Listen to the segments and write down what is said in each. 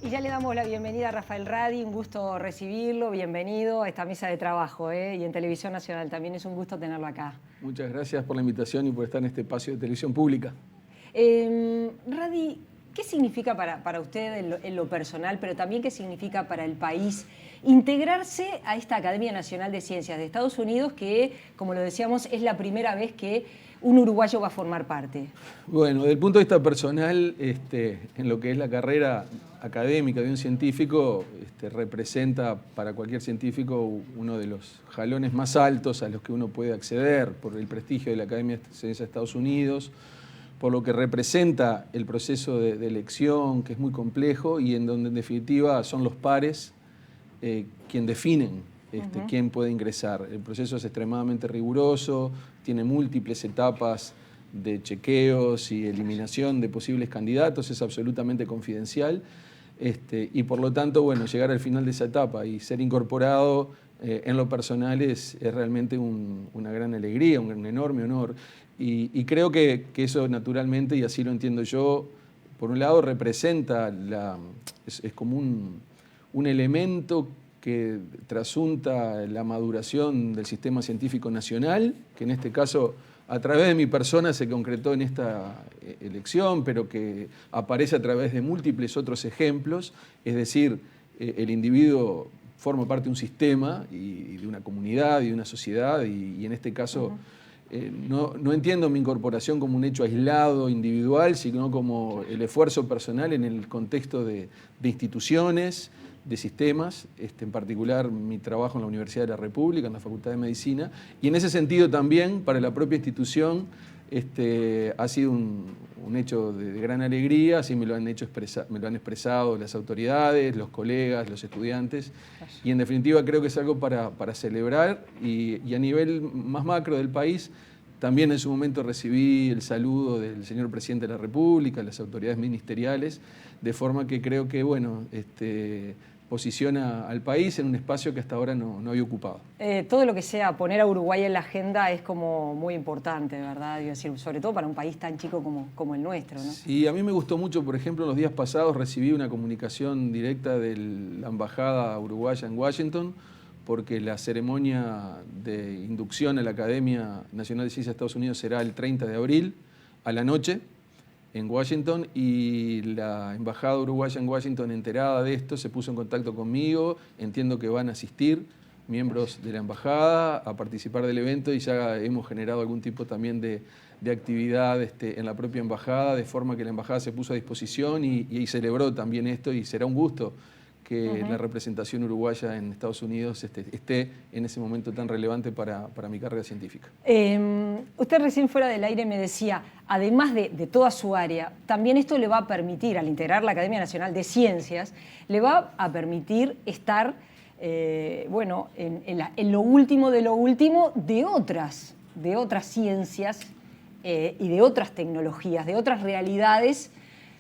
Y ya le damos la bienvenida a Rafael Radi, un gusto recibirlo, bienvenido a esta mesa de trabajo, y en Televisión Nacional también es un gusto tenerlo acá. Muchas gracias por la invitación y por estar en este espacio de televisión pública. Radi, ¿qué significa para usted en lo personal, pero también qué significa para el país integrarse a esta Academia Nacional de Ciencias de Estados Unidos que, como lo decíamos, es la primera vez que un uruguayo va a formar parte? Bueno, desde el punto de vista personal, en lo que es la carrera académica de un científico, representa para cualquier científico uno de los jalones más altos a los que uno puede acceder por el prestigio de la Academia de Ciencias de Estados Unidos, por lo que representa el proceso de elección, que es muy complejo y en donde en definitiva son los pares quien definen quién puede ingresar. El proceso es extremadamente riguroso, tiene múltiples etapas de chequeos y eliminación de posibles candidatos, es absolutamente confidencial y por lo tanto, bueno, llegar al final de esa etapa y ser incorporado en lo personal es realmente una gran alegría, un enorme honor y creo que eso naturalmente, y así lo entiendo yo, por un lado representa, es como un elemento que trasunta la maduración del sistema científico nacional, que en este caso a través de mi persona se concretó en esta elección, pero que aparece a través de múltiples otros ejemplos, es decir, el individuo forma parte de un sistema y de una comunidad y de una sociedad y en este caso no entiendo mi incorporación como un hecho aislado, individual, sino como el esfuerzo personal en el contexto de instituciones, de sistemas, en particular mi trabajo en la Universidad de la República, en la Facultad de Medicina, y en ese sentido también para la propia institución ha sido un hecho de gran alegría, así me lo han expresado las autoridades, los colegas, los estudiantes, y en definitiva creo que es algo para celebrar y a nivel más macro del país. También en su momento recibí el saludo del señor Presidente de la República, las autoridades ministeriales, de forma que creo que, bueno, posiciona al país en un espacio que hasta ahora no había ocupado. Todo lo que sea poner a Uruguay en la agenda es como muy importante, ¿verdad? Digo, decir, sobre todo para un país tan chico como el nuestro, ¿no? Sí, a mí me gustó mucho, por ejemplo, en los días pasados recibí una comunicación directa de la Embajada Uruguaya en Washington, porque la ceremonia de inducción a la Academia Nacional de Ciencias de Estados Unidos será el 30 de abril a la noche en Washington y la Embajada Uruguaya en Washington, enterada de esto, se puso en contacto conmigo. Entiendo que van a asistir miembros de la Embajada a participar del evento y ya hemos generado algún tipo también de actividad en la propia Embajada, de forma que la Embajada se puso a disposición y celebró también esto y será un gusto que la representación uruguaya en Estados Unidos esté en ese momento tan relevante para mi carrera científica. Usted recién fuera del aire me decía, además de toda su área, también esto le va a permitir, al integrar la Academia Nacional de Ciencias, le va a permitir estar bueno, en lo último de lo último de otras ciencias y de otras tecnologías, de otras realidades,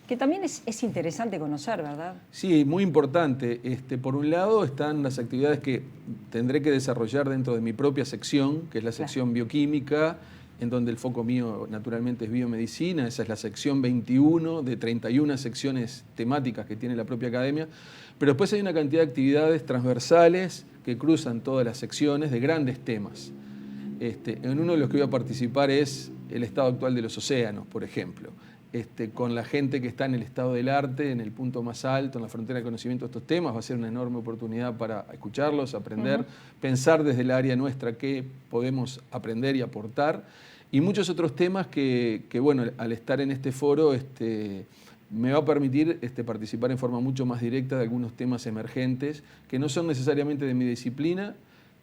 que también es interesante conocer, ¿verdad? Sí, muy importante. Por un lado están las actividades que tendré que desarrollar dentro de mi propia sección, que es la sección bioquímica, en donde el foco mío naturalmente es biomedicina. Esa es la sección 21 de 31 secciones temáticas que tiene la propia academia. Pero después hay una cantidad de actividades transversales que cruzan todas las secciones de grandes temas. En uno de los que voy a participar es el estado actual de los océanos, por ejemplo. Con la gente que está en el estado del arte, en el punto más alto, en la frontera de conocimiento de estos temas, va a ser una enorme oportunidad para escucharlos, aprender, pensar desde el área nuestra qué podemos aprender y aportar, y muchos otros temas que bueno, al estar en este foro me va a permitir participar en forma mucho más directa de algunos temas emergentes que no son necesariamente de mi disciplina,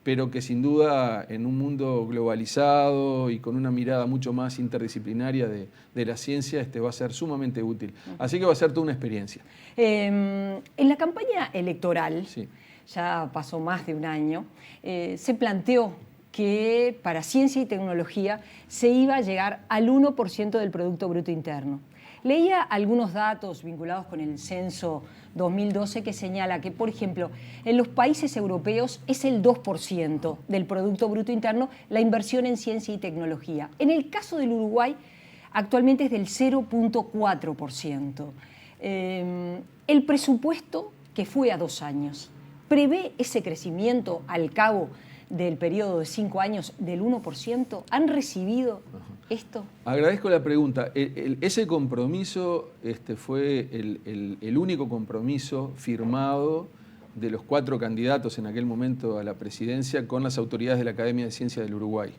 pero que sin duda en un mundo globalizado y con una mirada mucho más interdisciplinaria de la ciencia va a ser sumamente útil. Así que va a ser toda una experiencia. En la campaña electoral, sí, ya pasó más de un año, se planteó que para ciencia y tecnología se iba a llegar al 1% del Producto Bruto Interno. Leía algunos datos vinculados con el censo 2012 que señala que, por ejemplo, en los países europeos es el 2% del Producto Bruto Interno la inversión en ciencia y tecnología. En el caso del Uruguay, actualmente es del 0,4%. El presupuesto, que fue a 2 años, ¿prevé ese crecimiento al cabo del periodo de 5 años del 1%? ¿Han recibido esto? Agradezco la pregunta. Ese compromiso fue el único compromiso firmado de los 4 candidatos en aquel momento a la presidencia con las autoridades de la Academia de Ciencias del Uruguay.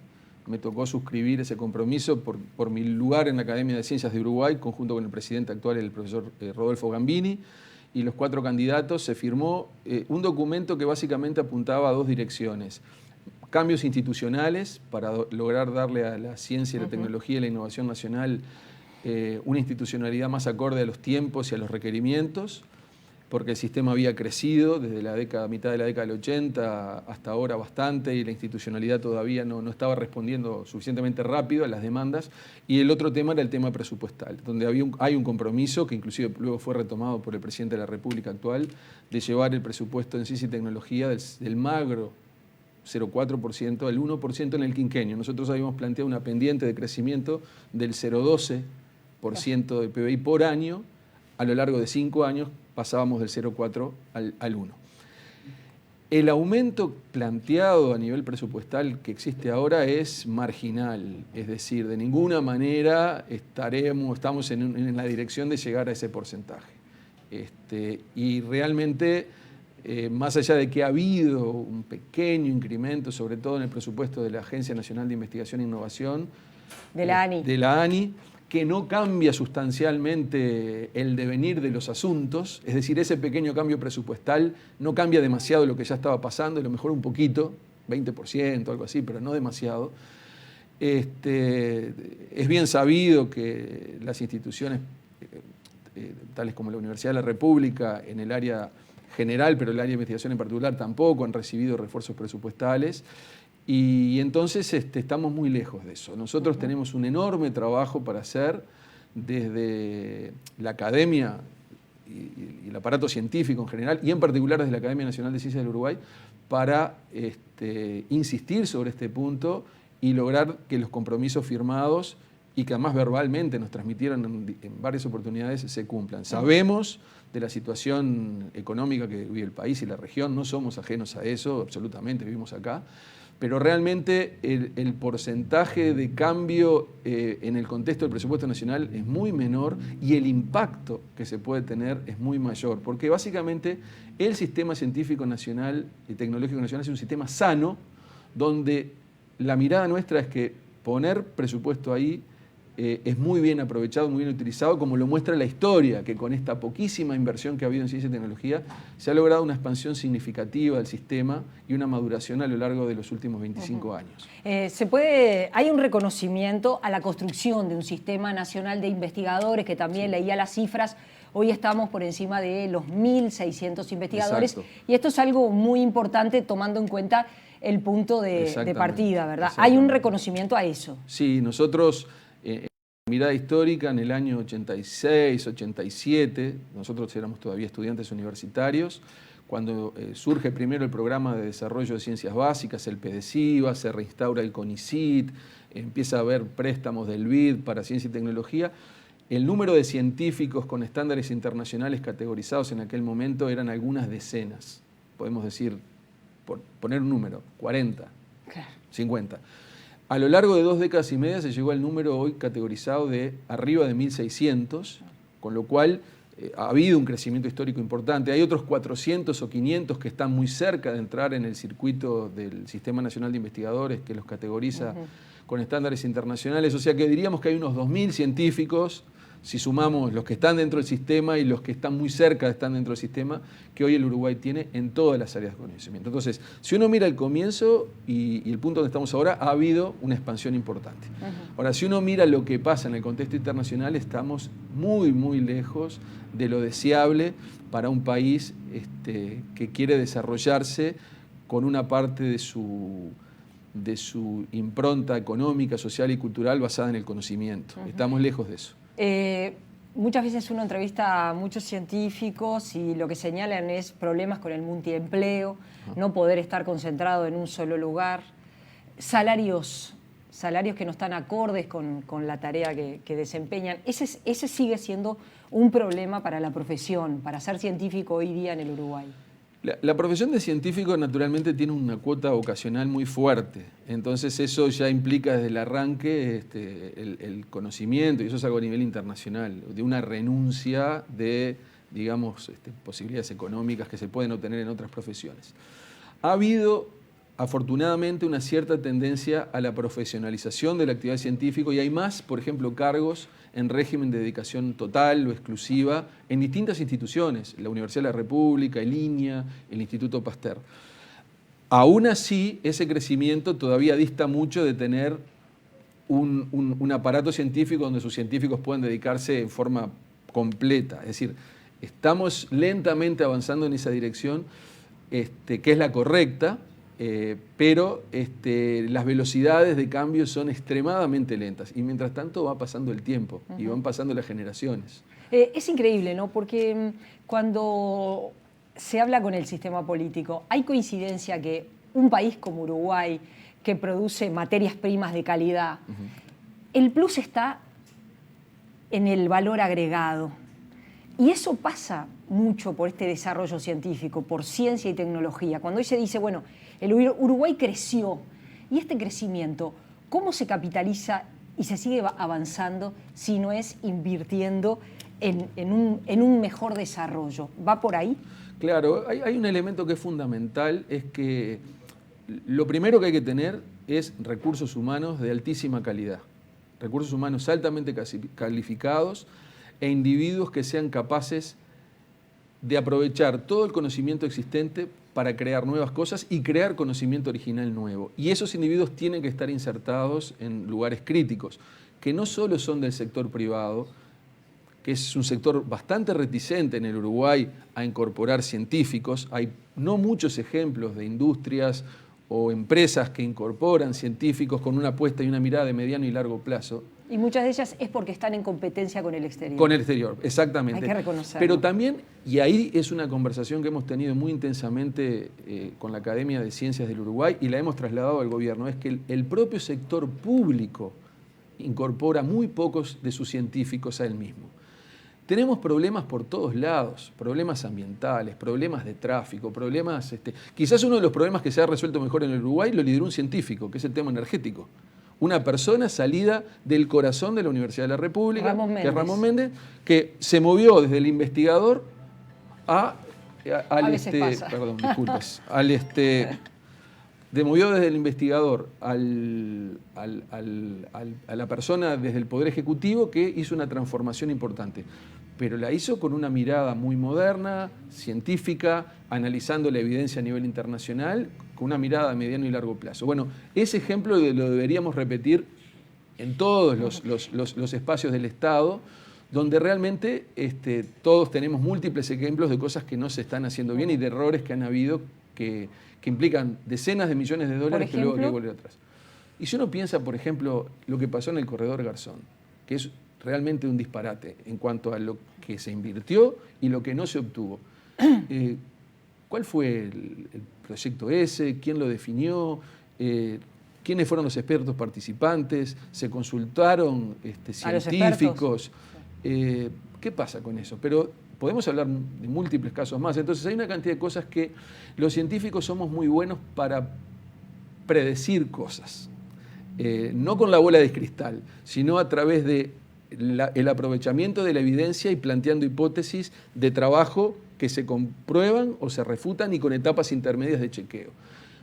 Me tocó suscribir ese compromiso por mi lugar en la Academia de Ciencias de Uruguay, conjunto con el presidente actual, el profesor Rodolfo Gambini, y los 4 candidatos. Se firmó un documento que básicamente apuntaba a 2 direcciones. Cambios institucionales para lograr darle a la ciencia, la tecnología y la innovación nacional una institucionalidad más acorde a los tiempos y a los requerimientos, porque el sistema había crecido desde la mitad de la década del 80 hasta ahora bastante, y la institucionalidad todavía no estaba respondiendo suficientemente rápido a las demandas. Y el otro tema era el tema presupuestal, donde hay un compromiso que inclusive luego fue retomado por el presidente de la República actual, de llevar el presupuesto en ciencia y tecnología del magro 0,4% al 1% en el quinquenio. Nosotros habíamos planteado una pendiente de crecimiento del 0,12% de PBI por año. A lo largo de 5 años pasábamos del 0,4 al 1. El aumento planteado a nivel presupuestal que existe ahora es marginal, es decir, de ninguna manera estamos en la dirección de llegar a ese porcentaje. Y realmente, más allá de que ha habido un pequeño incremento, sobre todo en el presupuesto de la Agencia Nacional de Investigación e Innovación, de la ANI, que no cambia sustancialmente el devenir de los asuntos, es decir, ese pequeño cambio presupuestal no cambia demasiado lo que ya estaba pasando, a lo mejor un poquito, 20%, algo así, pero no demasiado. Es bien sabido que las instituciones, tales como la Universidad de la República, en el área general, pero el área de investigación en particular, tampoco han recibido refuerzos presupuestales. Y entonces estamos muy lejos de eso. Nosotros tenemos un enorme trabajo para hacer desde la academia y el aparato científico en general, y en particular desde la Academia Nacional de Ciencias del Uruguay, para insistir sobre este punto y lograr que los compromisos firmados y que además verbalmente nos transmitieron en varias oportunidades se cumplan. Sabemos de la situación económica que vive el país y la región, no somos ajenos a eso, absolutamente, vivimos acá. Pero realmente el porcentaje de cambio en el contexto del presupuesto nacional es muy menor, y el impacto que se puede tener es muy mayor, porque básicamente el sistema científico nacional y tecnológico nacional es un sistema sano, donde la mirada nuestra es que poner presupuesto ahí es muy bien aprovechado, muy bien utilizado, como lo muestra la historia, que con esta poquísima inversión que ha habido en ciencia y tecnología se ha logrado una expansión significativa del sistema y una maduración a lo largo de los últimos 25 años. Hay un reconocimiento a la construcción de un sistema nacional de investigadores, que también leía las cifras. Hoy estamos por encima de los 1.600 investigadores. Exacto. Y esto es algo muy importante tomando en cuenta el punto de partida, ¿verdad? Hay un reconocimiento a eso. Sí, nosotros... mirada histórica, en el año 86, 87, nosotros éramos todavía estudiantes universitarios, cuando surge primero el programa de desarrollo de ciencias básicas, el PDCIVA, se reinstaura el CONICYT, empieza a haber préstamos del BID para ciencia y tecnología. El número de científicos con estándares internacionales categorizados en aquel momento eran algunas decenas, podemos decir, por poner un número, 40, claro. 50. A lo largo de 2 décadas y media se llegó al número hoy categorizado de arriba de 1.600, con lo cual ha habido un crecimiento histórico importante. Hay otros 400 o 500 que están muy cerca de entrar en el circuito del Sistema Nacional de Investigadores, que los categoriza con estándares internacionales. O sea que diríamos que hay unos 2.000 científicos, si sumamos los que están dentro del sistema y los que están muy cerca de estar dentro del sistema, que hoy el Uruguay tiene en todas las áreas de conocimiento. Entonces, si uno mira el comienzo y el punto donde estamos ahora, ha habido una expansión importante. Ahora, si uno mira lo que pasa en el contexto internacional, estamos muy, muy lejos de lo deseable para un país que quiere desarrollarse con una parte de su impronta económica, social y cultural basada en el conocimiento. Estamos lejos de eso. Muchas veces uno entrevista a muchos científicos y lo que señalan es problemas con el multiempleo, no poder estar concentrado en un solo lugar, salarios salarios que no están acordes con la tarea que desempeñan. Ese sigue siendo un problema para la profesión, para ser científico hoy día en el Uruguay. La profesión de científico naturalmente tiene una cuota vocacional muy fuerte, entonces eso ya implica desde el arranque el conocimiento, y eso es algo a nivel internacional, de una renuncia de, digamos, posibilidades económicas que se pueden obtener en otras profesiones. Ha habido, afortunadamente, una cierta tendencia a la profesionalización de la actividad científica y hay más, por ejemplo, cargos en régimen de dedicación total o exclusiva en distintas instituciones, la Universidad de la República, el INIA, el Instituto Pasteur. Aún así, ese crecimiento todavía dista mucho de tener un aparato científico donde sus científicos puedan dedicarse en forma completa. Es decir, estamos lentamente avanzando en esa dirección, que es la correcta, pero las velocidades de cambio son extremadamente lentas y mientras tanto va pasando el tiempo y van pasando las generaciones. Es increíble, ¿no? Porque cuando se habla con el sistema político, hay coincidencia que un país como Uruguay, que produce materias primas de calidad, el plus está en el valor agregado. Y eso pasa mucho por este desarrollo científico, por ciencia y tecnología. Cuando hoy se dice, bueno, el Uruguay creció, y este crecimiento, ¿cómo se capitaliza y se sigue avanzando si no es invirtiendo en un mejor desarrollo? ¿Va por ahí? Claro, hay un elemento que es fundamental, es que lo primero que hay que tener es recursos humanos de altísima calidad, recursos humanos altamente calificados e individuos que sean capaces de aprovechar todo el conocimiento existente para crear nuevas cosas y crear conocimiento original nuevo. Y esos individuos tienen que estar insertados en lugares críticos, que no solo son del sector privado, que es un sector bastante reticente en el Uruguay a incorporar científicos. Hay no muchos ejemplos de industrias o empresas que incorporan científicos con una apuesta y una mirada de mediano y largo plazo. Y muchas de ellas es porque están en competencia con el exterior. Con el exterior, exactamente. Hay que reconocerlo. Pero también, y ahí es una conversación que hemos tenido muy intensamente con la Academia de Ciencias del Uruguay y la hemos trasladado al gobierno, es que el propio sector público incorpora muy pocos de sus científicos a él mismo. Tenemos problemas por todos lados, problemas ambientales, problemas de tráfico, problemas... quizás uno de los problemas que se ha resuelto mejor en el Uruguay lo lideró un científico, que es el tema energético. Una persona salida del corazón de la Universidad de la República, que es Ramón Méndez, que se movió desde el investigador perdón, disculpas, movió desde el investigador a la persona desde el Poder Ejecutivo que hizo una transformación importante. Pero la hizo con una mirada muy moderna, científica, analizando la evidencia a nivel internacional, con una mirada a mediano y largo plazo. Bueno, ese ejemplo lo deberíamos repetir en todos los espacios del Estado, donde realmente todos tenemos múltiples ejemplos de cosas que no se están haciendo bien y de errores que han habido que implican decenas de millones de dólares que luego hay que volver atrás. Y si uno piensa, por ejemplo, lo que pasó en el Corredor Garzón, que es realmente un disparate en cuanto a lo que se invirtió y lo que no se obtuvo. ¿Cuál fue el proyecto ese? ¿Quién lo definió? ¿Quiénes fueron los expertos participantes? ¿Se consultaron científicos? ¿Qué pasa con eso? Pero podemos hablar de múltiples casos más. Entonces hay una cantidad de cosas que los científicos somos muy buenos para predecir cosas. No con la bola de cristal, sino a través de el aprovechamiento de la evidencia y planteando hipótesis de trabajo que se comprueban o se refutan y con etapas intermedias de chequeo.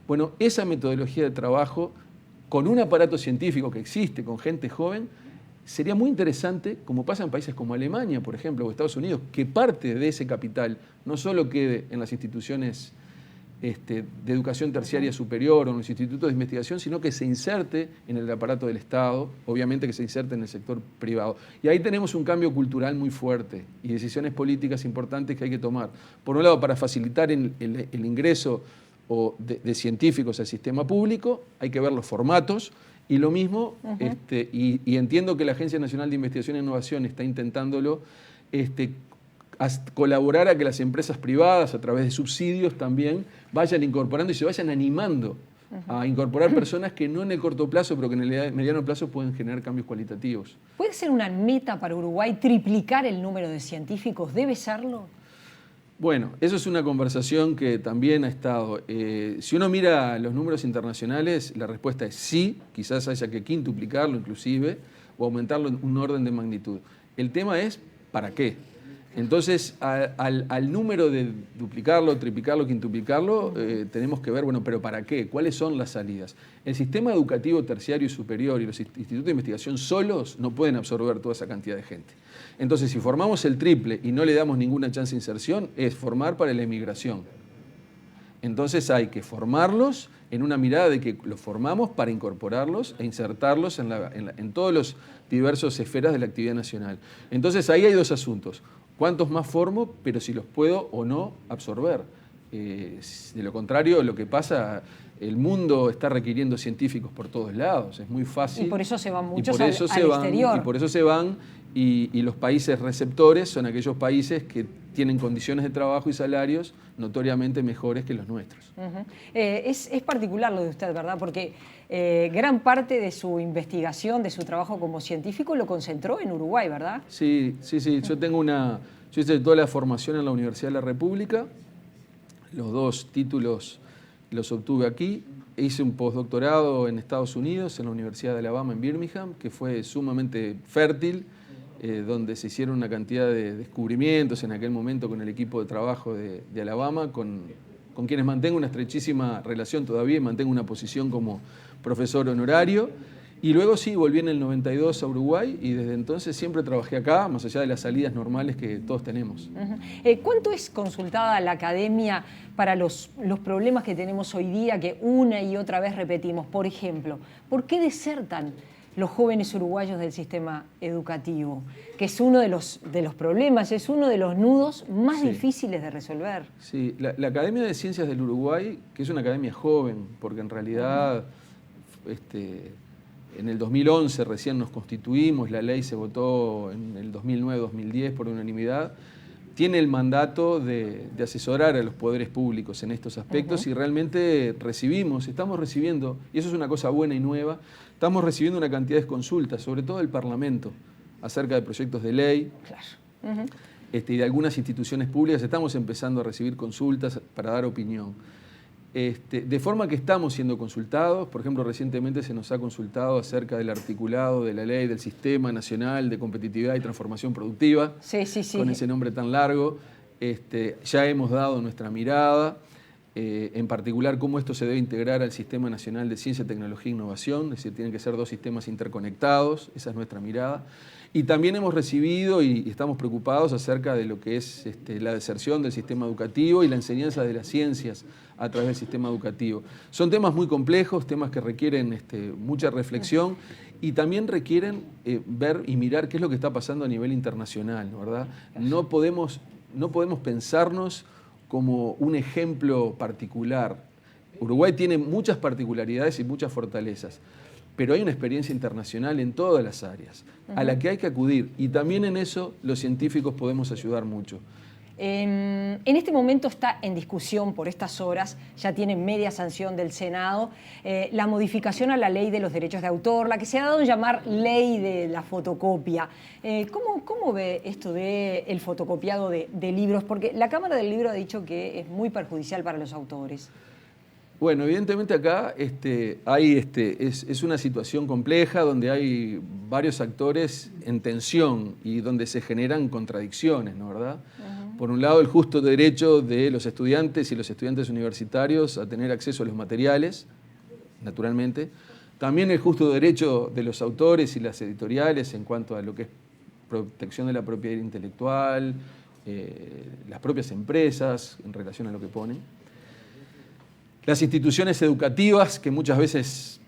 Bueno, esa metodología de trabajo con un aparato científico que existe, con gente joven, sería muy interesante, como pasa en países como Alemania, por ejemplo, o Estados Unidos, que parte de ese capital no solo quede en las instituciones de educación terciaria superior o en los institutos de investigación, sino que se inserte en el aparato del Estado, obviamente que se inserte en el sector privado. Y ahí tenemos un cambio cultural muy fuerte y decisiones políticas importantes que hay que tomar. Por un lado, para facilitar el ingreso de científicos al sistema público, hay que ver los formatos, y lo mismo, y entiendo que la Agencia Nacional de Investigación e Innovación está intentándolo, colaborar a que las empresas privadas, a través de subsidios también, vayan incorporando y se vayan animando a incorporar personas que no en el corto plazo, pero que en el mediano plazo pueden generar cambios cualitativos. ¿Puede ser una meta para Uruguay triplicar el número de científicos? ¿Debe serlo? Bueno, eso es una conversación que también ha estado. Si uno mira los números internacionales, la respuesta es sí, quizás haya que quintuplicarlo inclusive, o aumentarlo en un orden de magnitud. El tema es, ¿para qué? Entonces, al número de duplicarlo, triplicarlo, quintuplicarlo, tenemos que ver, bueno, pero ¿para qué? ¿Cuáles son las salidas? El sistema educativo terciario y superior y los institutos de investigación solos no pueden absorber toda esa cantidad de gente. Entonces, si formamos el triple y no le damos ninguna chance de inserción, es formar para la emigración. Entonces hay que formarlos en una mirada de que los formamos para incorporarlos e insertarlos en todos los diversos esferas de la actividad nacional. Entonces ahí hay dos asuntos. ¿Cuántos más formo, pero si los puedo o no absorber? De lo contrario, lo que pasa, el mundo está requiriendo científicos por todos lados, es muy fácil. Y por eso se van muchos al exterior. Y por eso se van, y los países receptores son aquellos países que tienen condiciones de trabajo y salarios notoriamente mejores que los nuestros. Es particular lo de usted, ¿verdad? Porque gran parte de su investigación, de su trabajo como científico, lo concentró en Uruguay, ¿verdad? Sí. Yo hice toda la formación en la Universidad de la República, los 2 títulos los obtuve aquí. Hice un postdoctorado en Estados Unidos, en la Universidad de Alabama, en Birmingham, que fue sumamente fértil, donde se hicieron una cantidad de descubrimientos en aquel momento con el equipo de trabajo de Alabama, con quienes mantengo una estrechísima relación todavía y mantengo una posición como profesor honorario. Y luego sí, volví en el 92 a Uruguay y desde entonces siempre trabajé acá, más allá de las salidas normales que todos tenemos. ¿Cuánto es consultada la academia para los problemas que tenemos hoy día, que una y otra vez repetimos? Por ejemplo, ¿por qué desertan los jóvenes uruguayos del sistema educativo? Que es uno de los problemas, es uno de los nudos más difíciles de resolver. Sí, la Academia de Ciencias del Uruguay, que es una academia joven, porque en realidad en el 2011 recién nos constituimos, la ley se votó en el 2009-2010 por unanimidad, tiene el mandato de asesorar a los poderes públicos en estos aspectos y realmente estamos recibiendo, y eso es una cosa buena y nueva, estamos recibiendo una cantidad de consultas, sobre todo del Parlamento, acerca de proyectos de ley. Claro. Y de algunas instituciones públicas estamos empezando a recibir consultas para dar opinión. De forma que estamos siendo consultados. Por ejemplo, recientemente se nos ha consultado acerca del articulado de la ley del Sistema Nacional de Competitividad y Transformación Productiva, sí. con ese nombre tan largo. Ya hemos dado nuestra mirada, en particular cómo esto se debe integrar al Sistema Nacional de Ciencia, Tecnología e Innovación, es decir, tienen que ser 2 sistemas interconectados, esa es nuestra mirada. Y también hemos recibido y estamos preocupados acerca de lo que es la deserción del sistema educativo y la enseñanza de las ciencias a través del sistema educativo. Son temas muy complejos, temas que requieren mucha reflexión y también requieren ver y mirar qué es lo que está pasando a nivel internacional, ¿verdad? No podemos pensarnos como un ejemplo particular. Uruguay tiene muchas particularidades y muchas fortalezas, pero hay una experiencia internacional en todas las áreas a la que hay que acudir y también en eso los científicos podemos ayudar mucho. En este momento está en discusión por estas horas, ya tiene media sanción del Senado, la modificación a la ley de los derechos de autor, la que se ha dado a llamar ley de la fotocopia. ¿Cómo ve esto del fotocopiado de libros? Porque la Cámara del Libro ha dicho que es muy perjudicial para los autores. Bueno, evidentemente acá es una situación compleja donde hay varios actores en tensión y donde se generan contradicciones, ¿no, verdad? Por un lado, el justo derecho de los estudiantes y los estudiantes universitarios a tener acceso a los materiales, naturalmente. También el justo derecho de los autores y las editoriales en cuanto a lo que es protección de la propiedad intelectual, las propias empresas en relación a lo que ponen. Las instituciones educativas, que muchas veces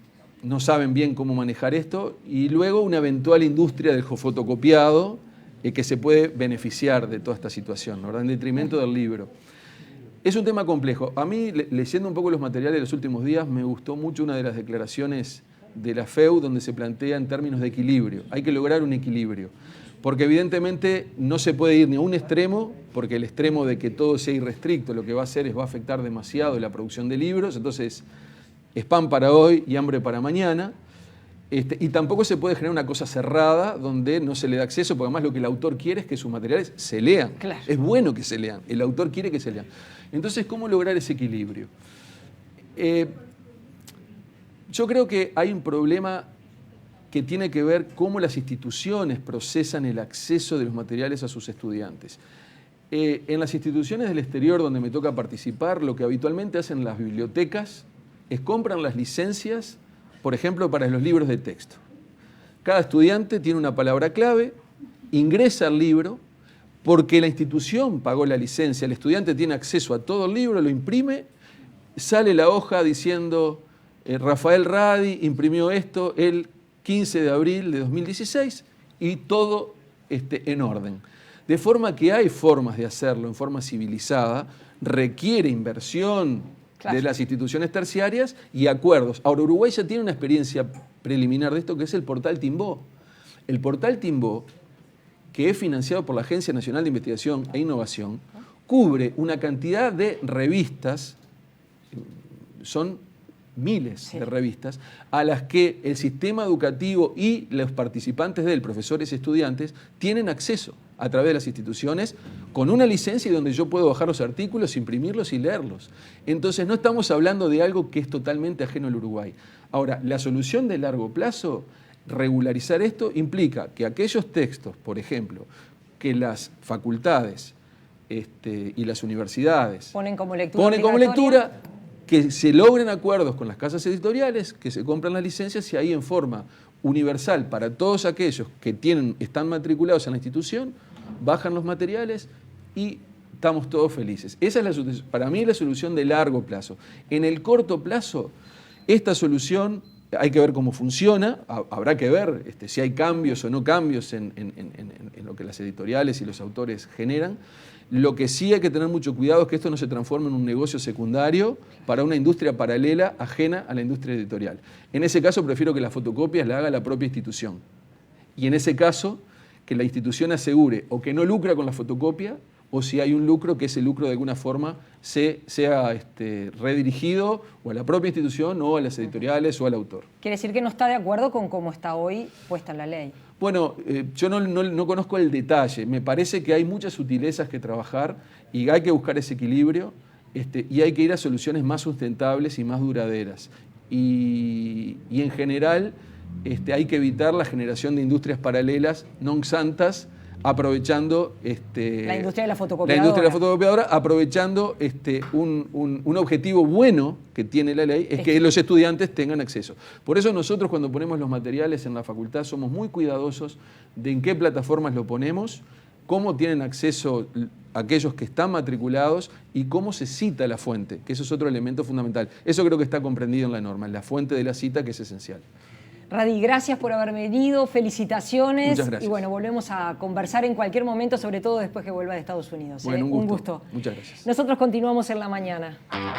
no saben bien cómo manejar esto, y luego una eventual industria del fotocopiado que se puede beneficiar de toda esta situación, ¿verdad? En detrimento del libro. Es un tema complejo. A mí, leyendo un poco los materiales de los últimos días, me gustó mucho una de las declaraciones de la FEU donde se plantea en términos de equilibrio. Hay que lograr un equilibrio, porque evidentemente no se puede ir ni a un extremo, porque el extremo de que todo sea irrestricto lo que va a hacer es va a afectar demasiado la producción de libros, entonces es pan para hoy y hambre para mañana. Y tampoco se puede generar una cosa cerrada donde no se le da acceso, porque además lo que el autor quiere es que sus materiales se lean. Claro. Es bueno que se lean, el autor quiere que se lean. Entonces, ¿cómo lograr ese equilibrio? Yo creo que hay un problema que tiene que ver cómo las instituciones procesan el acceso de los materiales a sus estudiantes. En las instituciones del exterior donde me toca participar, lo que habitualmente hacen las bibliotecas es compran las licencias, por ejemplo, para los libros de texto. Cada estudiante tiene una palabra clave, ingresa al libro, porque la institución pagó la licencia, el estudiante tiene acceso a todo el libro, lo imprime, sale la hoja diciendo Rafael Radi imprimió esto el 15 de abril de 2016 y todo en orden. De forma que hay formas de hacerlo en forma civilizada, requiere inversión de las instituciones terciarias y acuerdos. Ahora, Uruguay ya tiene una experiencia preliminar de esto, que es el portal Timbó. El portal Timbó, que es financiado por la Agencia Nacional de Investigación e Innovación, cubre una cantidad de revistas, son miles de revistas, a las que el sistema educativo y los participantes de él, profesores y estudiantes, tienen acceso a través de las instituciones con una licencia y donde yo puedo bajar los artículos, imprimirlos y leerlos. Entonces no estamos hablando de algo que es totalmente ajeno al Uruguay. Ahora, la solución de largo plazo, regularizar esto, implica que aquellos textos, por ejemplo, que las facultades y las universidades ponen como lectura, que se logren acuerdos con las casas editoriales, que se compran las licencias y ahí en forma universal para todos aquellos que están matriculados en la institución, bajan los materiales y estamos todos felices. Esa es para mí la solución de largo plazo. En el corto plazo, esta solución hay que ver cómo funciona, habrá que ver si hay cambios o no cambios en lo que las editoriales y los autores generan. Lo que sí hay que tener mucho cuidado es que esto no se transforme en un negocio secundario para una industria paralela ajena a la industria editorial. En ese caso prefiero que las fotocopias las haga la propia institución. Y en ese caso, que la institución asegure o que no lucra con la fotocopia, o si hay un lucro, que ese lucro de alguna forma sea redirigido o a la propia institución o a las editoriales o al autor. Quiere decir que no está de acuerdo con cómo está hoy puesta en la ley. Bueno, yo no conozco el detalle. Me parece que hay muchas sutilezas que trabajar y hay que buscar ese equilibrio y hay que ir a soluciones más sustentables y más duraderas. Y en general hay que evitar la generación de industrias paralelas non santas, aprovechando la industria de la fotocopiadora, aprovechando un objetivo bueno que tiene la ley, es que los estudiantes tengan acceso. Por eso nosotros cuando ponemos los materiales en la facultad somos muy cuidadosos de en qué plataformas lo ponemos, cómo tienen acceso aquellos que están matriculados y cómo se cita la fuente, que eso es otro elemento fundamental. Eso creo que está comprendido en la norma, la fuente de la cita, que es esencial. Radi, gracias por haber venido, felicitaciones. Muchas gracias. Y bueno, volvemos a conversar en cualquier momento, sobre todo después que vuelva de Estados Unidos. Bueno, un gusto. Muchas gracias. Nosotros continuamos en la mañana.